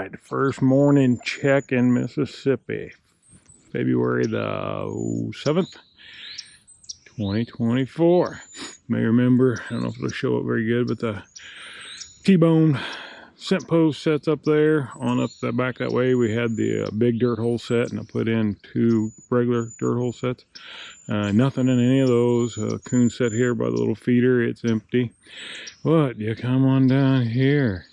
right, first morning check in Mississippi, February the 7th, 2024. You may remember, I don't know if it'll show up very good, but the T-bone scent post sets up there. On up the back that way, we had the big dirt hole set, and I put in 2 regular dirt hole sets. Nothing in any of those. Coon set here by the little feeder, it's empty. But you come on down here,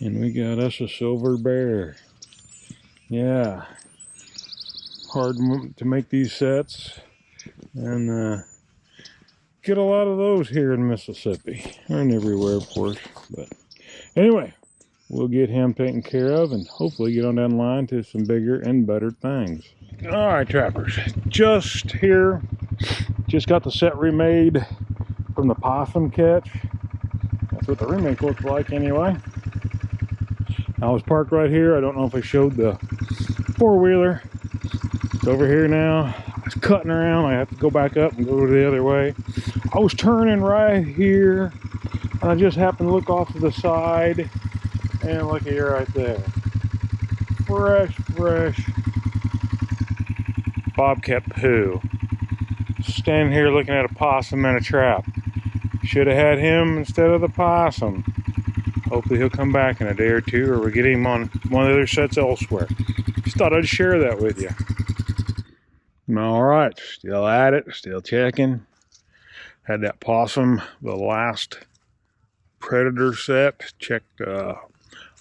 and we got us a silver bear. Yeah, hard to make these sets, and get a lot of those here in Mississippi, and everywhere, of course. But anyway, we'll get him taken care of and hopefully get on down the line to some bigger and better things. All right, trappers, just got the set remade from the possum catch. That's what the remake looks like anyway. I was parked right here. I don't know if I showed the four-wheeler. It's over here now. I was cutting around. I have to go back up and go the other way. I was turning right here, and I just happened to look off to the side, and look at you right there. Fresh bobcat poo. Standing here looking at a possum in a trap. Should have had him instead of the possum. Hopefully he'll come back in a day or two, or we get him on one of the other sets elsewhere. Just thought I'd share that with you. All right, still at it, still checking. Had that possum, the last predator set. Checked the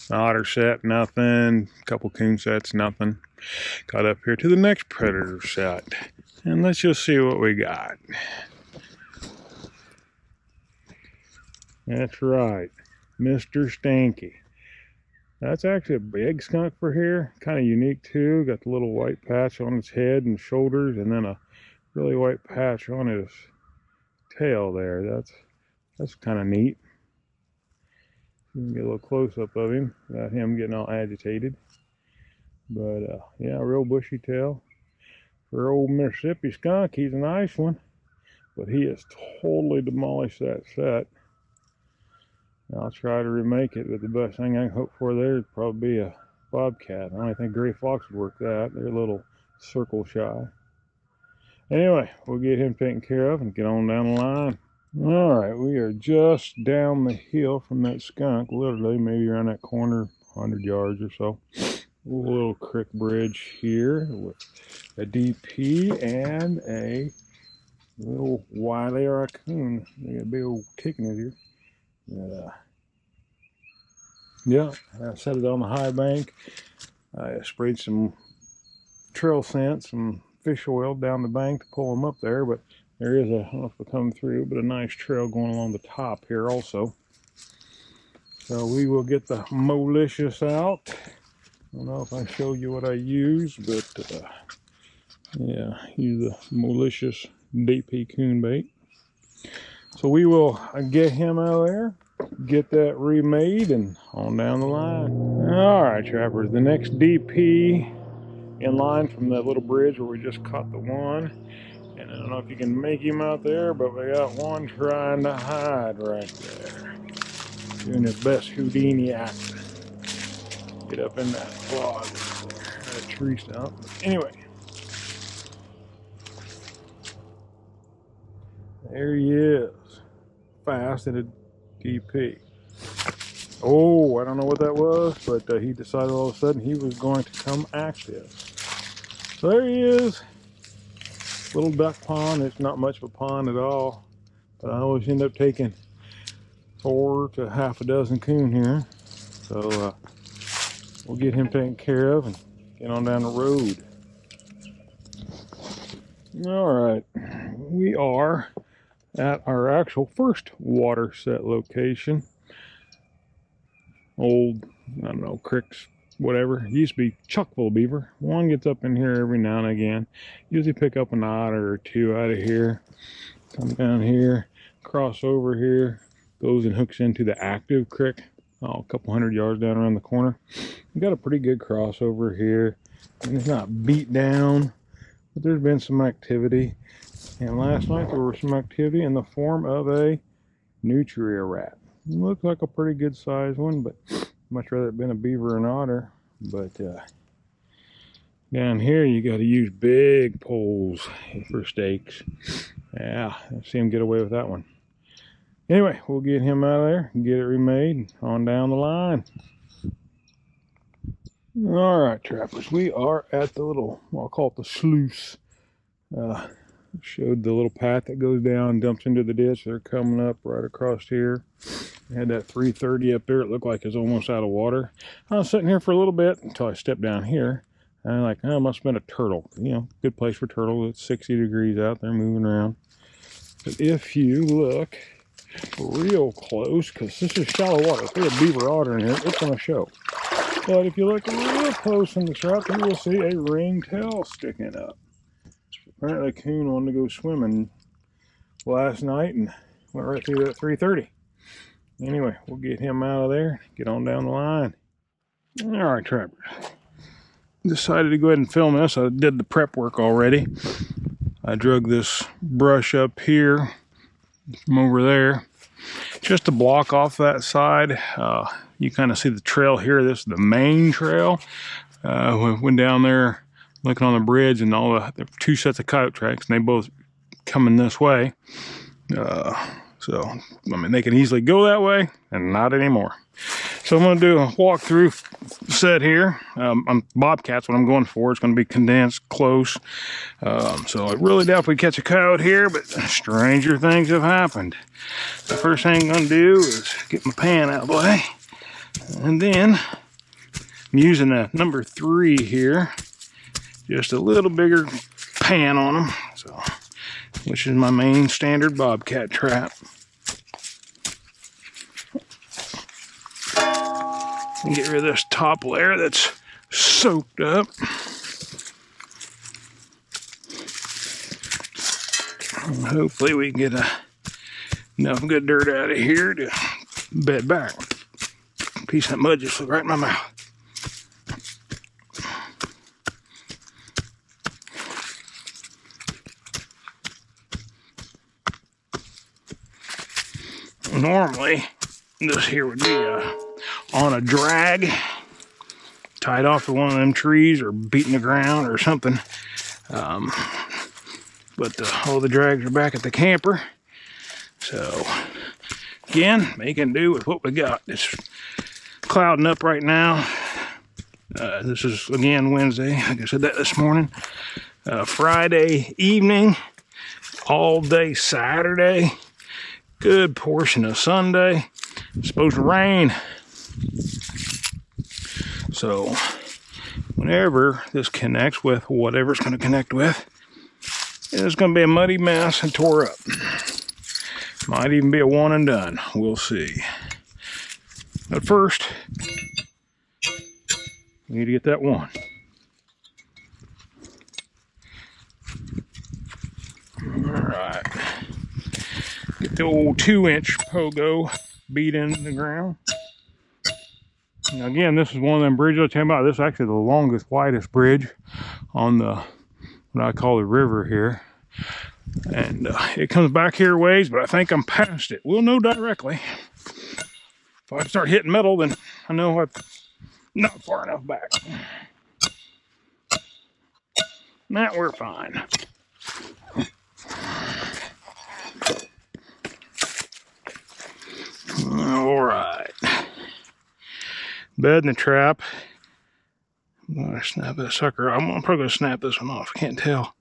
otter set, nothing. Couple coon sets, nothing. Got up here to the next predator set, and let's just see what we got. That's right, Mr. Stanky. That's actually a big skunk for here, kind of unique too. Got the little white patch on its head and shoulders, and then a really white patch on his tail there. That's kind of neat. You can get a little close-up of him without him getting all agitated. But yeah, real bushy tail. For old Mississippi skunk, he's a nice one, but he has totally demolished that set. I'll try to remake it, but the best thing I can hope for there would probably be a bobcat. I don't think gray fox would work that. They're a little circle shy. Anyway, we'll get him taken care of and get on down the line. All right, we are just down the hill from that skunk, literally maybe around that corner, 100 yards or so. A little creek bridge here with a DP and a little wily raccoon. They got a big old tick in his ear. Yeah, I set it on the high bank. I sprayed some trail scent, some fish oil down the bank to pull them up there, but there is a, I don't know if it'll come through, but a nice trail going along the top here also. So we will get the molicious out. I don't know if I showed you what I use, but yeah, use the molicious DP coon bait. So we will get him out of there, get that remade, and on down the line. All right, trappers, the next DP in line from that little bridge where we just caught the one. And I don't know if you can make him out there, but we got one trying to hide right there. Doing his best Houdini act. Get up in that log, that tree stump. Anyway. There he is. Fast at a DP. Oh, I don't know what that was, but he decided all of a sudden he was going to come active. So there he is. Little duck pond. It's not much of a pond at all, but I always end up taking 4 to half a dozen coon here. So we'll get him taken care of and get on down the road. All right, we are at our actual first water set location. Old, I don't know, creeks, whatever. It used to be chock full of beaver. One gets up in here every now and again. Usually pick up an otter or 2 out of here. Come down here, cross over here, goes and hooks into the active creek. Oh, a couple 100 yards down around the corner. We got a pretty good crossover here. And it's not beat down, but there's been some activity. And last night there was some activity in the form of a nutria rat. It looks like a pretty good sized one, but Much rather it been a beaver or an otter, but down here you got to use big poles for stakes. Yeah, I see him get away with that one. Anyway, we'll get him out of there and get it remade on down the line. All right, trappers, we are at the little, well, I'll call it the sluice. Showed the little path that goes down, dumps into the ditch. They're coming up right across here. Had that 330 up there. It looked like it's almost out of water. I was sitting here for a little bit until I stepped down here. And I'm like, oh, it must have been a turtle. You know, good place for turtles. It's 60 degrees out. They're moving around. But if you look real close, because this is shallow water. If there's a beaver otter in here, it's going to show. But if you look real close in the trap, you will see a ringtail sticking up. Apparently, a coon wanted to go swimming last night and went right through that 330. Anyway, we'll get him out of there, get on down the line. All right, trappers. Decided to go ahead and film this. I did the prep work already. I drug this brush up here from over there just to block off that side. You kind of see the trail here. This is the main trail. We went down there looking on the bridge, and all the two sets of coyote tracks, and they both coming this way. So, I mean, they can easily go that way, and not anymore. So I'm going to do a walkthrough set here. On bobcats, what I'm going for, it's going to be condensed, close. So I really doubt we catch a coyote here, but stranger things have happened. The first thing I'm going to do is get my pan out of the way. And then I'm using a number 3 here. Just a little bigger pan on them. So, which is my main standard bobcat trap. And get rid of this top layer that's soaked up. And hopefully we can get enough good dirt out of here to bed back. A piece of that mud just flew right in my mouth. Normally, this here would be on a drag, tied off to one of them trees or beating the ground or something. But all the drags are back at the camper. So, again, making do with what we got. It's clouding up right now. This is, again, Wednesday. Like I said that this morning. Friday evening, all day Saturday. Good portion of Sunday. It's supposed to rain. So, whenever this connects with whatever it's going to connect with, it's going to be a muddy mess and tore up. Might even be a one and done. We'll see. But first, we need to get that one. Alright. Get the old 2-inch pogo beat into the ground. Now again, this is one of them bridges I was talking about. This is actually the longest, widest bridge on the, what I call the river here. And it comes back here ways, but I think I'm past it. We'll know directly. If I start hitting metal, then I know I'm not far enough back. That we're fine. All right. Bed in the trap. I'm gonna snap this sucker. I'm probably gonna snap this one off. I can't tell.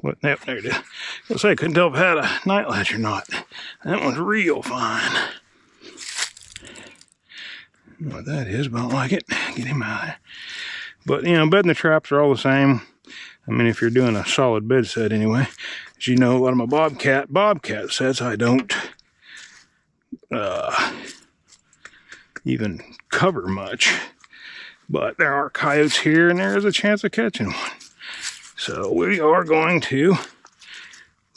What? There it is. I was gonna say I couldn't tell if it had a night latch or not. That one's real fine. I don't know what that is, but I don't like it. Get him out of there. But you know, bed in the traps are all the same. I mean, if you're doing a solid bed set anyway. As you know, a lot of my bobcat sets I don't even cover much, but there are coyotes here and there is a chance of catching one, so we are going to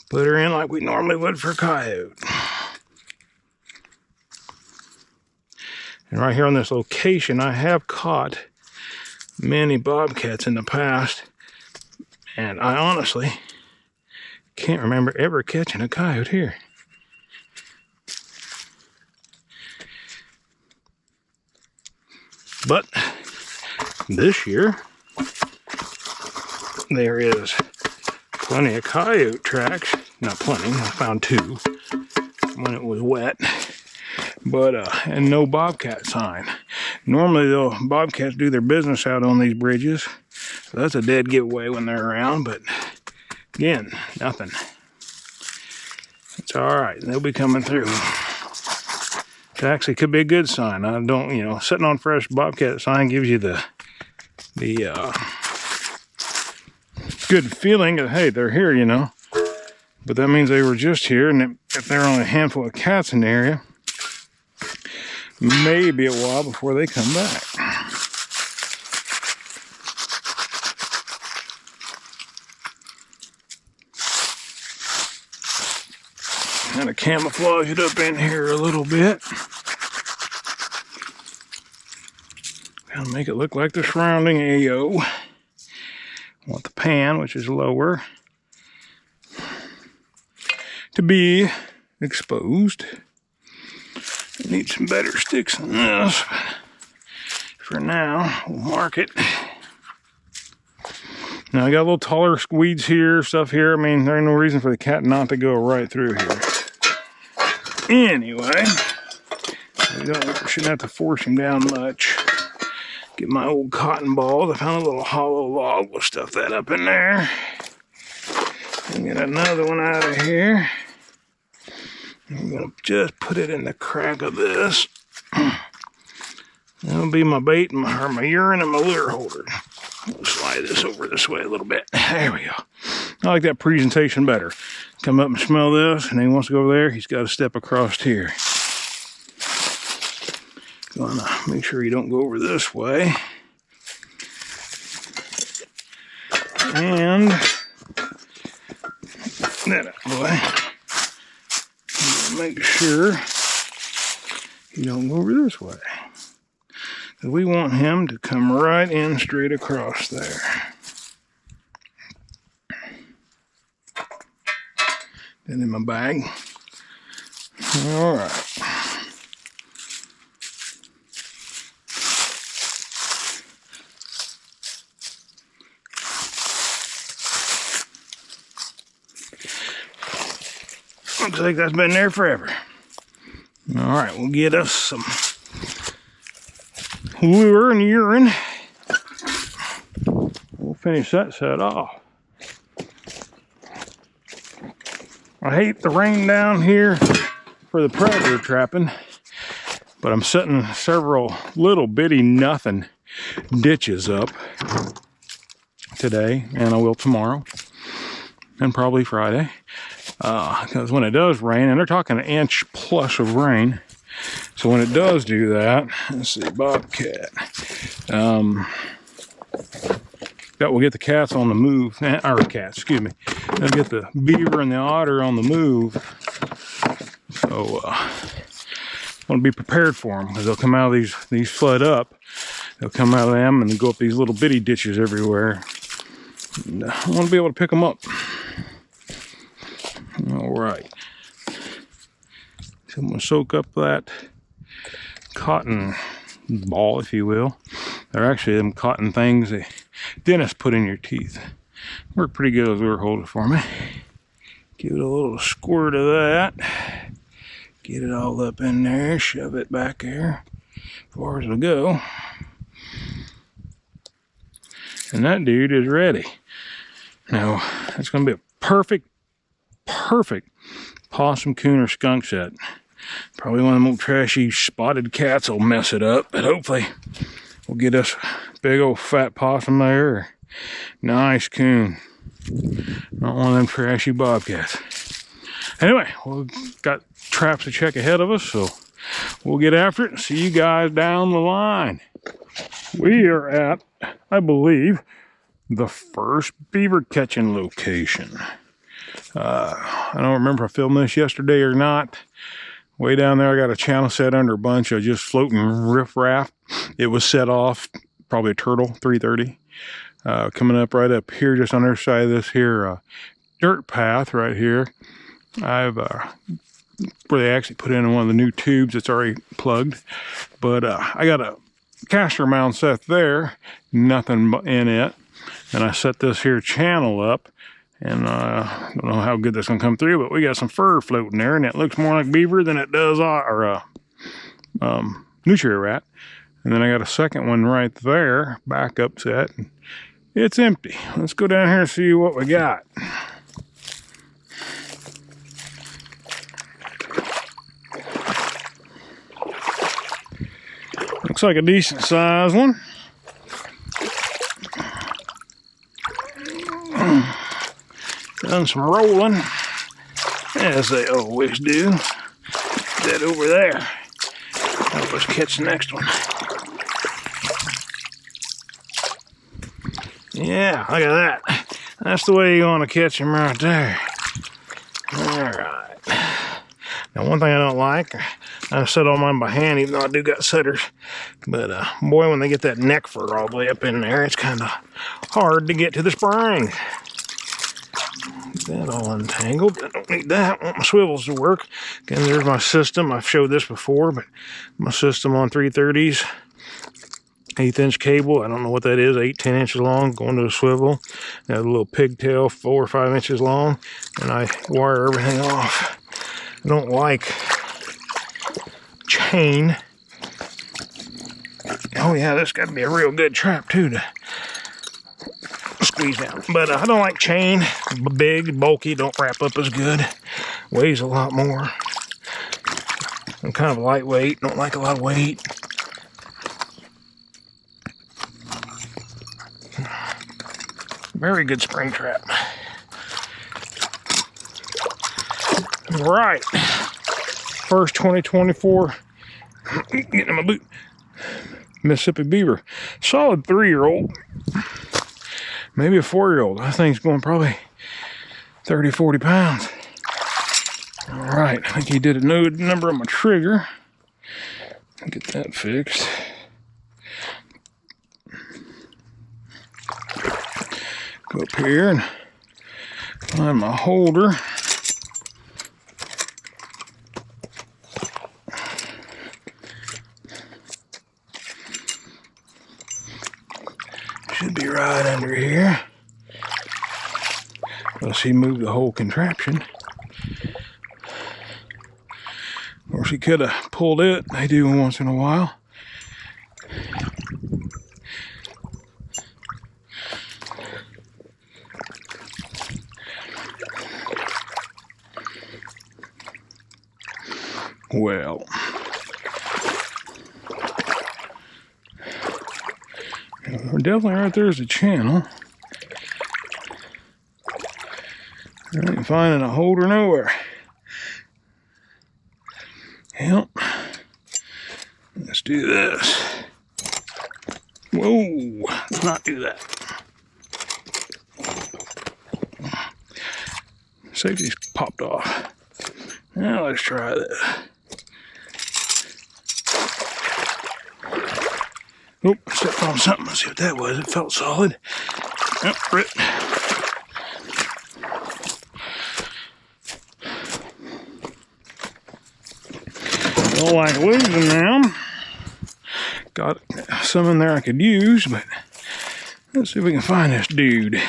put her in like we normally would for a coyote. And right here on this location, I have caught many bobcats in the past, and I honestly can't remember ever catching a coyote here. But this year, there is plenty of coyote tracks. Not plenty, I found 2 when it was wet. But, and no bobcat sign. Normally, though, bobcats do their business out on these bridges. So that's a dead giveaway when they're around, but again, nothing. It's all right, they'll be coming through. It actually could be a good sign. I don't, you know, sitting on fresh bobcat sign gives you the good feeling of, hey, they're here, you know. But that means they were just here, and if there are only a handful of cats in the area, maybe a while before they come back. Kind of camouflage it up in here a little bit. Kind of make it look like the surrounding AO. Want the pan, which is lower, to be exposed. Need some better sticks than this. For now, we'll mark it. Now I got a little taller weeds here, stuff here. I mean, there ain't no reason for the cat not to go right through here. Anyway, we shouldn't have to force him down much. Get my old cotton balls. I found a little hollow log. We'll stuff that up in there. And get another one out of here. I'm going to just put it in the crack of this. That'll be my bait, my urine, and my lure holder. We'll slide this over this way a little bit. There we go. I like that presentation better. Come up and smell this, and then he wants to go over there. He's got to step across here. Gonna make sure you don't go over this way. And that boy. Make sure you don't go over this way. We want him to come right in straight across there. Then in my bag. All right. Looks like that's been there forever. All right, we'll get us some lure and urine. We'll finish that set off. I hate the rain down here for the predator trapping, but I'm setting several little bitty nothing ditches up today, and I will tomorrow, and probably Friday. Because when it does rain, and they're talking an inch plus of rain, so when it does do that, let's see, bobcat, that will get the cats on the move, or cats, excuse me, they'll get the beaver and the otter on the move, so I want to be prepared for them, because they'll come out of these flood up, they'll come out of them and go up these little bitty ditches everywhere, and I want to be able to pick them up. All right, so I'm going to soak up that cotton ball, if you will. They're actually them cotton things that dentists put in your teeth. Work pretty good as lure holder for me. Give it a little squirt of that. Get it all up in there, shove it back there as far as it'll go. And that dude is ready. Now, it's going to be a perfect possum, coon, or skunk set. Probably one of them old trashy spotted cats will mess it up, but hopefully we'll get us a big old fat possum there, or nice coon. Not one of them trashy bobcats. Anyway, we've got traps to check ahead of us, so we'll get after it and see you guys down the line. We are at, I believe, the first beaver catching location. I don't remember if I filmed this yesterday or not. Way down there, I got a channel set under a bunch of just floating riffraff. It was set off, probably a turtle, 330. Coming up right up here, just on the other side of this here dirt path right here. I've where they actually put in one of the new tubes that's already plugged. But I got a caster mound set there, nothing in it. And I set this here channel up, and I don't know how good that's gonna come through, but we got some fur floating there, and it looks more like beaver than it does nutria rat. And then I got a second one right there, backup set. It's empty. Let's go down here and see what we got. Looks like a decent size one. Done some rolling, as they always do. That over there. Help us catch the next one. Yeah, look at that. That's the way you want to catch them right there. Alright. Now, one thing I don't like, I set all mine by hand, even though I do got setters. But, boy, when they get that neck fur all the way up in there, it's kind of hard to get to the spring. Get that all untangled. I don't need that. I want my swivels to work. Again, there's my system. I've showed this before, but my system on 330s. 1/8-inch cable. I don't know what that is. 8-10 inches long, going to a swivel. Got a little pigtail, 4 or 5 inches long, and I wire everything off. I don't like chain. Oh yeah, this got to be a real good trap too to squeeze down. But I don't like chain. Big, bulky, don't wrap up as good. Weighs a lot more. I'm kind of lightweight. Don't like a lot of weight. Very good spring trap. All right. First 2024. Getting in my boot. Mississippi beaver. Solid 3-year-old. Maybe a 4-year-old. I think it's going probably 30, 40 pounds. All right. I think he did a node number on my trigger. Get that fixed. Go up here and find my holder. Should be right under here. Unless he moved the whole contraption. Of course, he could have pulled it. They do once in a while. Well, definitely right there's a channel. I ain't finding a holder nowhere. Yep. Let's do this. Whoa, let's not do that. Safety's popped off. Now let's try this. Oh, I stepped on something. Let's see what that was. It felt solid. Yep, rip. Don't like losing them. Got some in there I could use, but let's see if we can find this dude.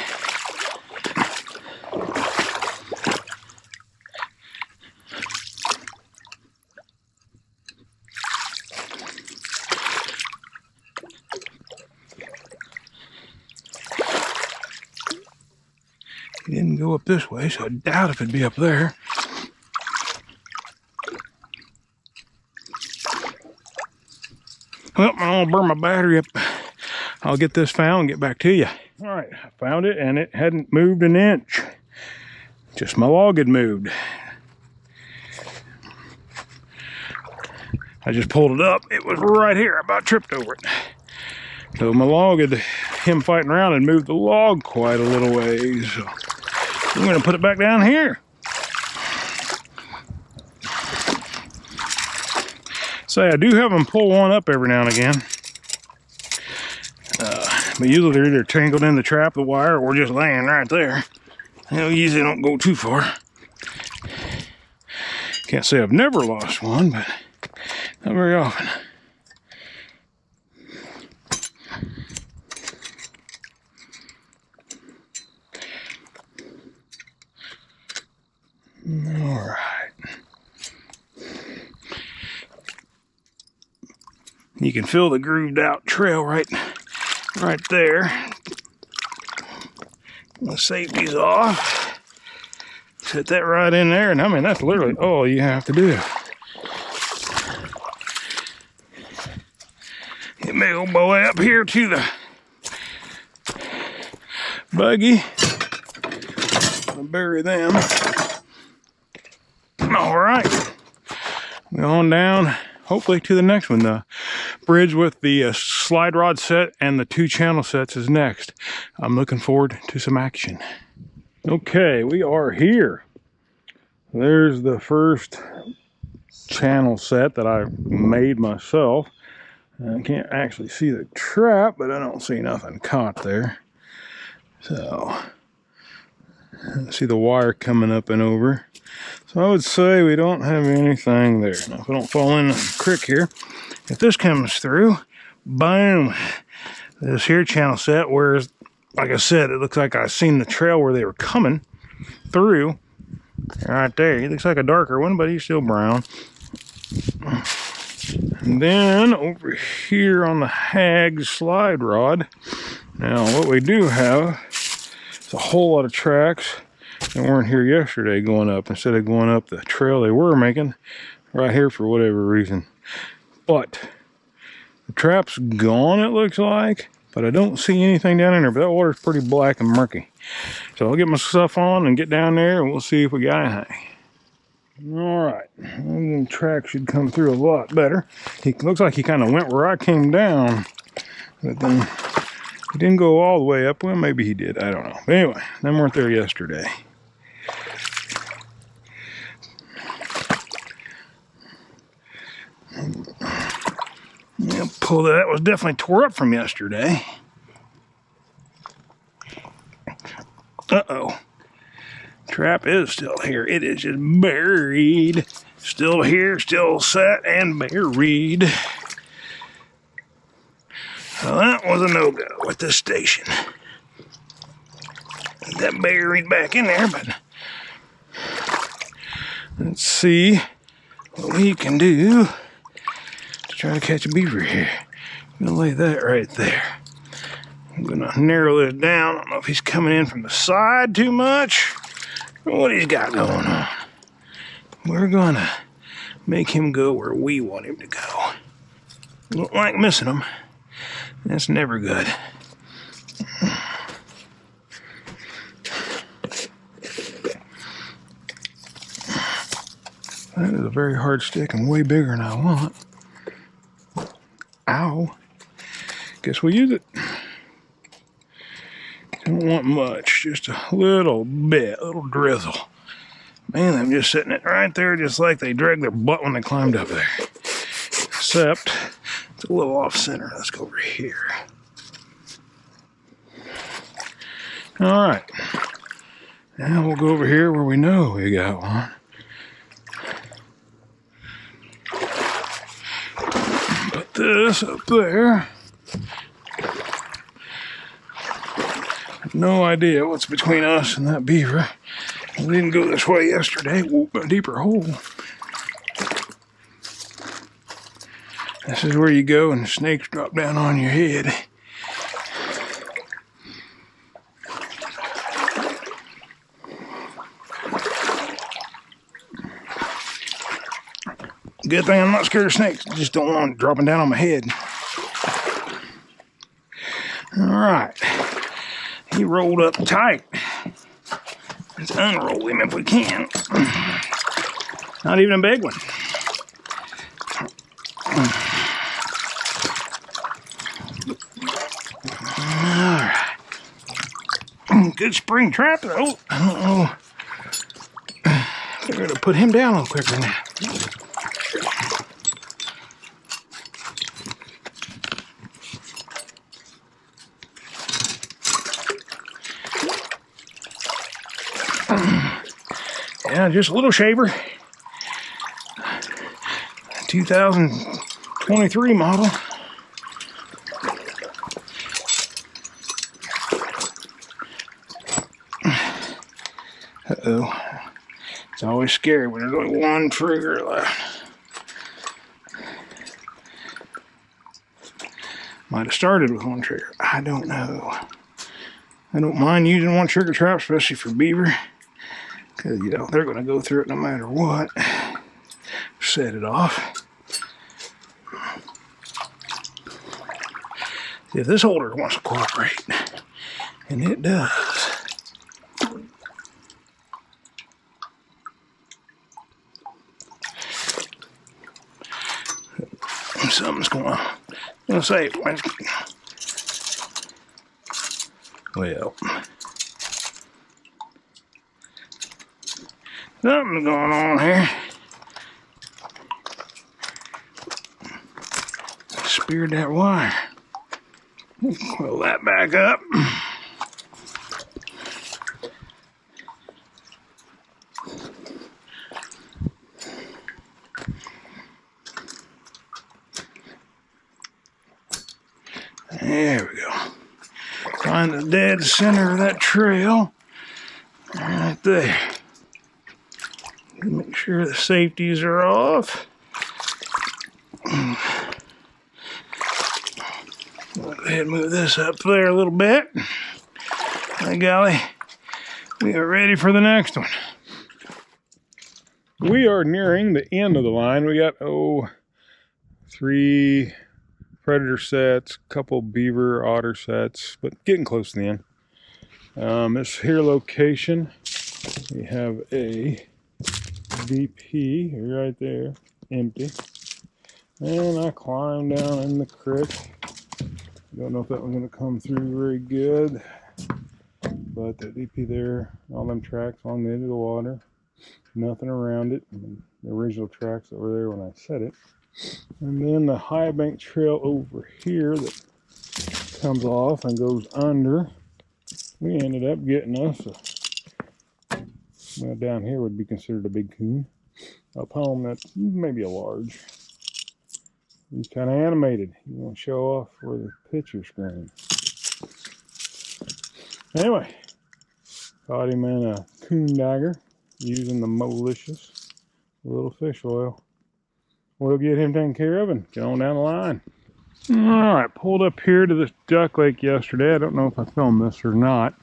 He didn't go up this way, so I doubt if it'd be up there. Well, I'm gonna burn my battery up. I'll get this found and get back to you. All right, I found it and it hadn't moved an inch. Just my log had moved. I just pulled it up. It was right here. I about tripped over it. So my log had, him fighting around and moved the log quite a little ways. So I'm gonna put it back down here. Say, I do have them pull one up every now and again. But usually they're either tangled in the trap, the wire, or just laying right there. They usually don't go too far. Can't say I've never lost one, but not very often. All right. You can feel the grooved out trail right there. The safety's off. Set that right in there, and I mean, that's literally all you have to do. Get my old boy up here to the buggy. I'll bury them. All right. Go on down, hopefully to the next one. The bridge with the slide rod set and the 2 channel sets is next. I'm looking forward to some action. Okay, we are here. There's the first channel set that I made myself. I can't actually see the trap, but I don't see nothing caught there. So, I see the wire coming up and over. So I would say we don't have anything there. Now, if we don't fall in the creek here, if this comes through, boom, this here channel set, whereas, like I said, it looks like I've seen the trail where they were coming through. Right there, he looks like a darker one, but he's still brown. And then over here on the Hag slide rod, now what we do have is a whole lot of tracks that weren't here yesterday going up, instead of going up the trail they were making right here for whatever reason. But the trap's gone, it looks like, but I don't see anything down in there. But that water's pretty black and murky. So I'll get my stuff on and get down there, and we'll see if we got anything. All right, the track should come through a lot better. He looks like he kind of went where I came down, but then he didn't go all the way up. Well, maybe he did, I don't know. But anyway, them weren't there yesterday. Yeah, pull that was definitely tore up from yesterday. Uh-oh. Trap is still here. It is just buried. Still here, still set and buried. So that was a no-go at this station. That buried back in there, but let's see what we can do to try to catch a beaver here. I'm gonna lay that right there. I'm gonna narrow this down. I don't know if he's coming in from the side too much or what he's got going on. We're gonna make him go where we want him to go. Don't like missing him. That's never good. That is a very hard stick and way bigger than I want. Ow. Guess we'll use it. Don't want much, just a little bit, a little drizzle. Man, I'm just sitting it right there just like they dragged their butt when they climbed up there. Except, it's a little off center. Let's go over here. All right. Now we'll go over here where we know we got one. Put this up there. No idea what's between us and that beaver. We didn't go this way yesterday. Whoop, a deeper hole. This is where you go and the snakes drop down on your head. Good thing I'm not scared of snakes. I just don't want them dropping down on my head. All right. He rolled up tight. Let's unroll him if we can. Not even a big one. Alright. Good spring trap though. I don't know. They're gonna put him down a little quicker now. Yeah, just a little shaver. 2023 model. Uh-oh. It's always scary when there's only one trigger left. Might have started with one trigger. I don't know. I don't mind using one trigger trap, especially for beaver, because you know they're going to go through it no matter what. Set it off. See if this holder wants to cooperate, and it does. Something's going on. I'm gonna say, well, something's going on here. Speared that wire. Coil that back up. There we go. Find the dead center of that trail. Right there. Make sure the safeties are off. Go ahead and move this up there a little bit. By golly, we are ready for the next one. We are nearing the end of the line. We got, 3 predator sets, couple beaver, otter sets, but getting close to the end. This here location, we have a DP right there, empty. And I climbed down in the creek. Don't know if that one's going to come through very good, but the DP there, all them tracks on the edge of the water, nothing around it. The original tracks that were there when I set it. And then the high bank trail over here that comes off and goes under. We ended up getting us well, down here would be considered a big coon. Up home, that's maybe a large. He's kind of animated. You want to show off for the picture screen. Anyway, caught him in a coon dagger using the molicious little fish oil. We'll get him taken care of and get on down the line. All right, pulled up here to this duck lake yesterday. I don't know if I filmed this or not.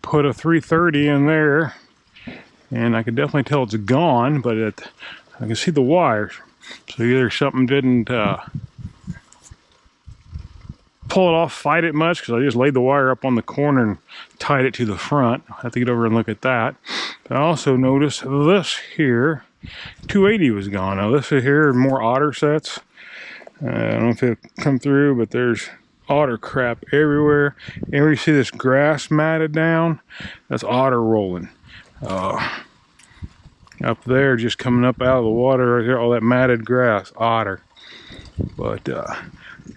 Put a 330 in there, and I could definitely tell it's gone, but I can see the wires. So either something didn't pull it off, fight it much, because I just laid the wire up on the corner and tied it to the front. I'll have to get over and look at that. But I also noticed this here, 280 was gone. Now this here, more otter sets. I don't know if it'll come through, but there's otter crap everywhere. And where you see this grass matted down, that's otter rolling. Up there, just coming up out of the water right there, all that matted grass, otter. But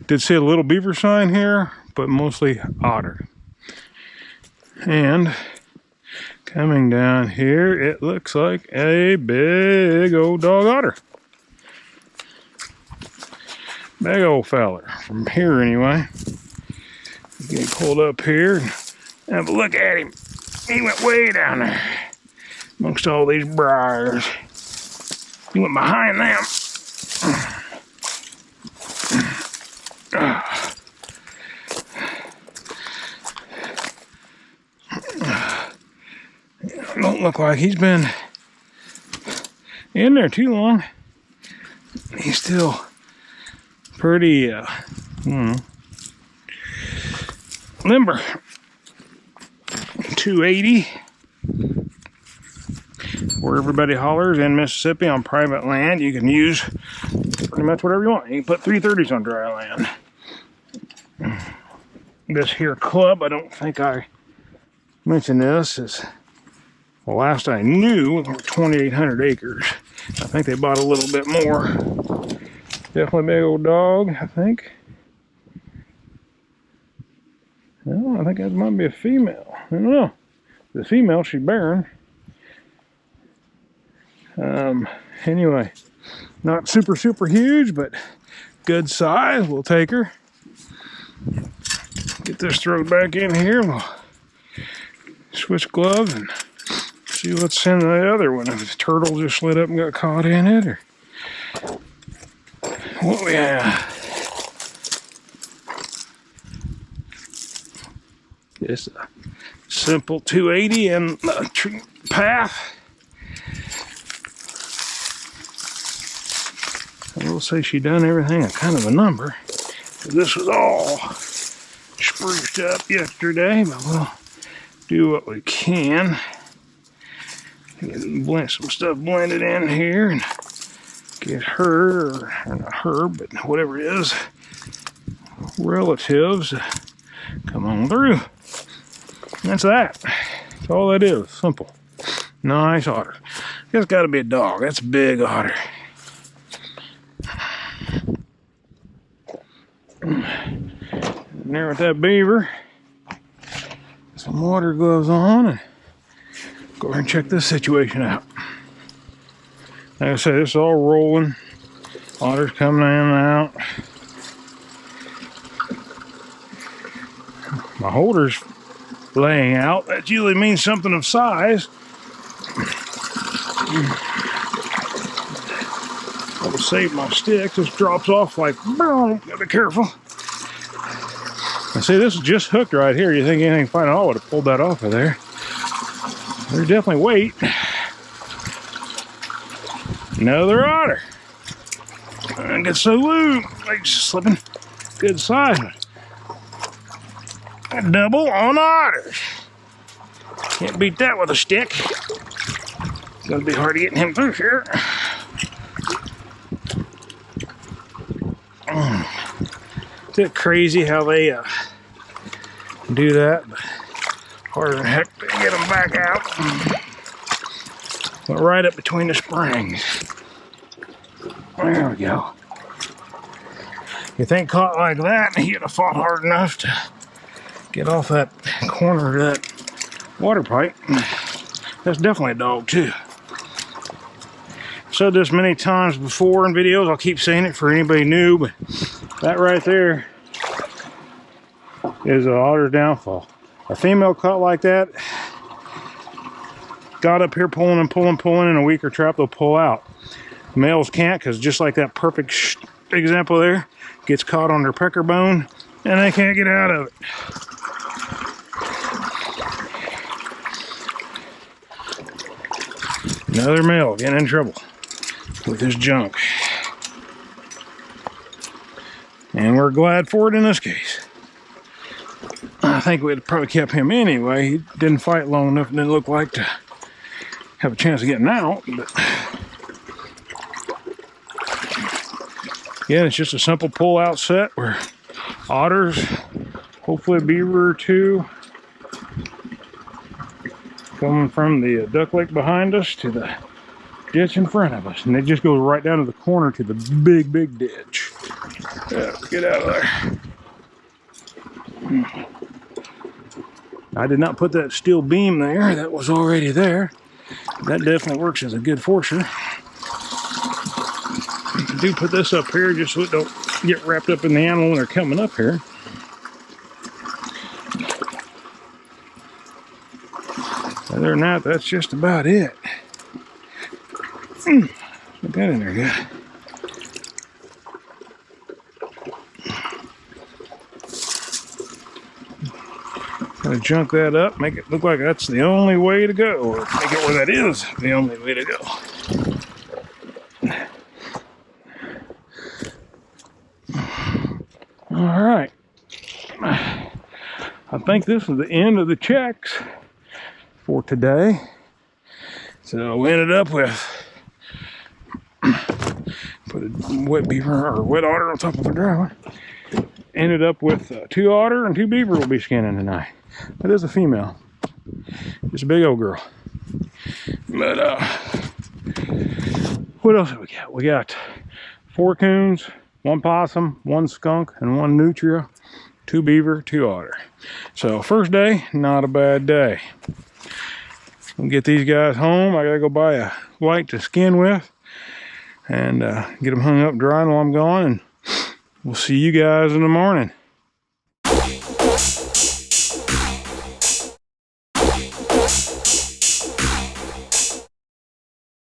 did see a little beaver sign here, but mostly otter. And coming down here, it looks like a big old dog otter. Big old feller, from here anyway. Get pulled up here and have a look at him. He went way down there amongst all these briars. He went behind them. Don't look like he's been in there too long. He's still pretty limber. 280. Where everybody hollers in Mississippi on private land, you can use pretty much whatever you want. You can put 330s on dry land. This here club, I don't think I mentioned this, is the last I knew, 2,800 acres. I think they bought a little bit more. Definitely a big old dog, I think. Well, I think that might be a female. I don't know. The female, she's barren. Anyway, not super huge, but good size. We'll take her. Get this thrown back in here. We'll switch gloves and see what's in the other one. If the turtle just slid up and got caught in it, or what we have. Just a simple 280 and a path. I will say she done everything at kind of a number. This was all spruced up yesterday, but we'll do what we can. Blend some stuff blended in here and get her, or not her, but whatever it is, relatives come on through. That's that. That's all that is. Simple. Nice otter. It's got to be a dog. That's a big otter. And there with that beaver. Some water gloves on, and go ahead and check this situation out. Like I said, it's all rolling. Water's coming in and out. My holder's laying out. That usually means something of size. That'll save my stick. This drops off like, boom. Gotta be careful. I see this is just hooked right here. You think anything fine at all would have pulled that off of there. There's definitely weight. Another otter. I get so loose, like slipping. Good size. A double on otters. Can't beat that with a stick. It's gonna be hard to get him through here. Is it crazy how they do that? Harder than heck to get them back out. But right up between the springs. There we go. You think caught like that, he'd have fought hard enough to get off that corner of that water pipe. That's definitely a dog too. I've said this many times before in videos. I'll keep saying it for anybody new, but that right there is an otter's downfall. A female caught like that, got up here pulling and pulling, in a weaker trap, they'll pull out. Males can't, because just like that perfect example there, gets caught on their pecker bone and they can't get out of it. Another male getting in trouble with his junk. And we're glad for it in this case. I think we'd probably kept him anyway. He didn't fight long enough and didn't look like to have a chance of getting out. But yeah, it's just a simple pull-out set where otters, hopefully a beaver or two, coming from the duck lake behind us to the ditch in front of us. And it just goes right down to the corner to the big, big ditch. Yeah, get out of there. I did not put that steel beam there. That was already there. That definitely works as a good forcer. You do put this up here just so it don't get wrapped up in the animal when they're coming up here. Other than that, that's just about it. Put that in there good. Gonna junk that up, make it look like that's the only way to go, or make it where that is the only way to go. All right. I think this is the end of the checks for today. So we ended up with put a wet beaver or wet otter on top of a dry one. Ended up with 2 otter and 2 beaver we'll be skinning tonight. That is a female. Just a big old girl. But what else have we got? We got 4 coons, 1 possum, 1 skunk, and 1 nutria, 2 beaver, 2 otter. So first day, not a bad day. We'll get these guys home. I gotta go buy a light to skin with and get them hung up drying while I'm gone, and we'll see you guys in the morning.